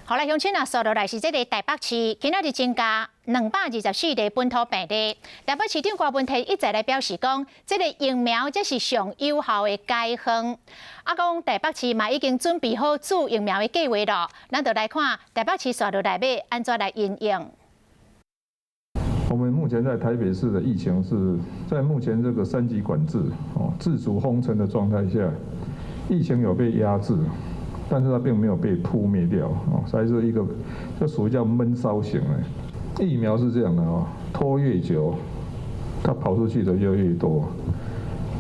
好来，乡亲啊，说落来是这个台北市今仔日增加224例本土病例。台北市长郭文摕一再来表示讲，这个疫苗才是上有效的解方。啊，讲台北市嘛已经准备好注疫苗的计划了，咱就来看台北市刷落来要安怎来应用。我们目前在台北市的疫情是在目前这个3级管制自主封城的状态下，疫情有被压制。 但是它并没有被扑灭掉所以是一个，这属于叫闷烧型的。疫苗是这样的拖越久，它跑出去的就越多，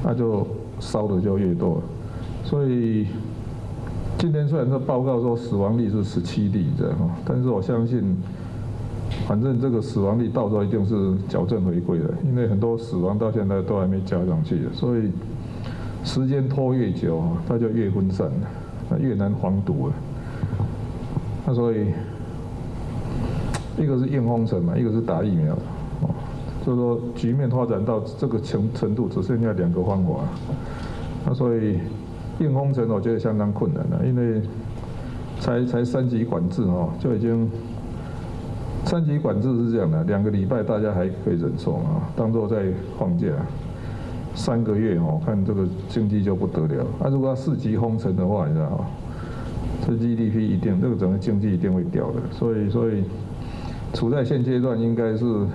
那就烧的就越多。所以今天虽然说报告说死亡率是17例这样但是我相信，反正这个死亡率到时候一定是矫正回归的，因为很多死亡到现在都还没加上去，所以时间拖越久它就越分散了。 越难防堵了，那所以一个是硬封城嘛，一个是打疫苗就是说局面发展到这个程度，只剩下2个方法。那所以硬封城我觉得相当困难了，因为才3级管制就已经3级管制是这样的，2个礼拜大家还可以忍受当作在放假。 3个月看这个经济就不得了。如果要4级封城的话，你知道这 GDP 一定，这个整个经济一定会掉的。所以处在现阶段，应该是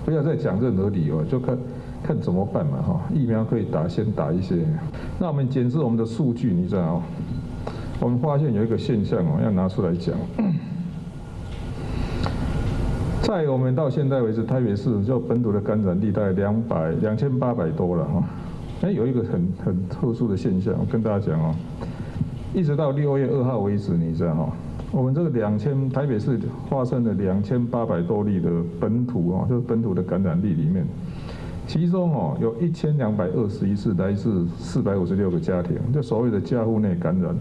不要再讲任何理由，就看怎么办嘛疫苗可以打，先打一些。那我们检视我们的数据，你知道我们发现有一个现象要拿出来讲。在我们到现在为止，台北市就本土的感染率大概2800多了有一个很特殊的现象，我跟大家讲一直到6月2号为止，你知道我们这个台北市发生了2800多例的本土就是本土的感染率里面，其中有1221次来自456个家庭，就所谓的家户内感染，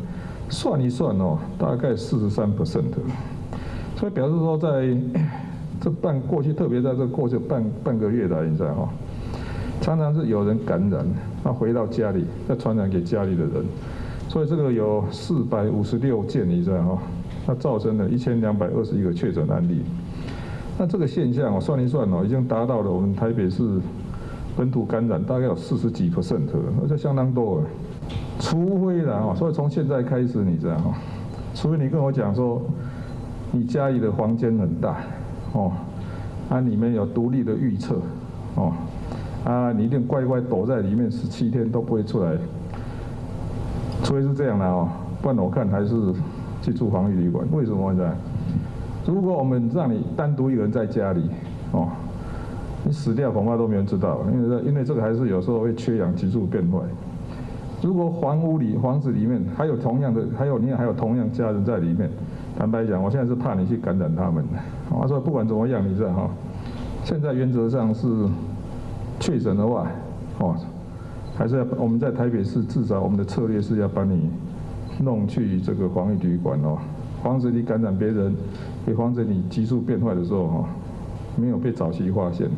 算一算大概43%，所以表示说在。 这过去，特别在这过去半个月来，你知道常常是有人感染，他回到家里再传染给家里的人，所以这个有456件，你知道它造成了1221个确诊案例。那这个现象算一算已经达到了我们台北市本土感染大概有40几%，而且相当多了。除非所以从现在开始，你知道除非你跟我讲说，你家里的房间很大。 里面有独立的预测，你一定乖乖躲在里面17天都不会出来，除非是这样的不然我看还是去住防疫旅馆。为什么呢？如果我们让你单独一个人在家里，你死掉恐怕都没人知道，因为这个还是有时候会缺氧急速变坏。如果房子里面还有同样家人在里面。 坦白讲，我现在是怕你去感染他们的。所以不管怎么样，你知道现在原则上是确诊的话，还是要我们在台北市至少我们的策略是要把你弄去这个防疫旅馆防止你感染别人，也防止你急速变坏的时候没有被早期发现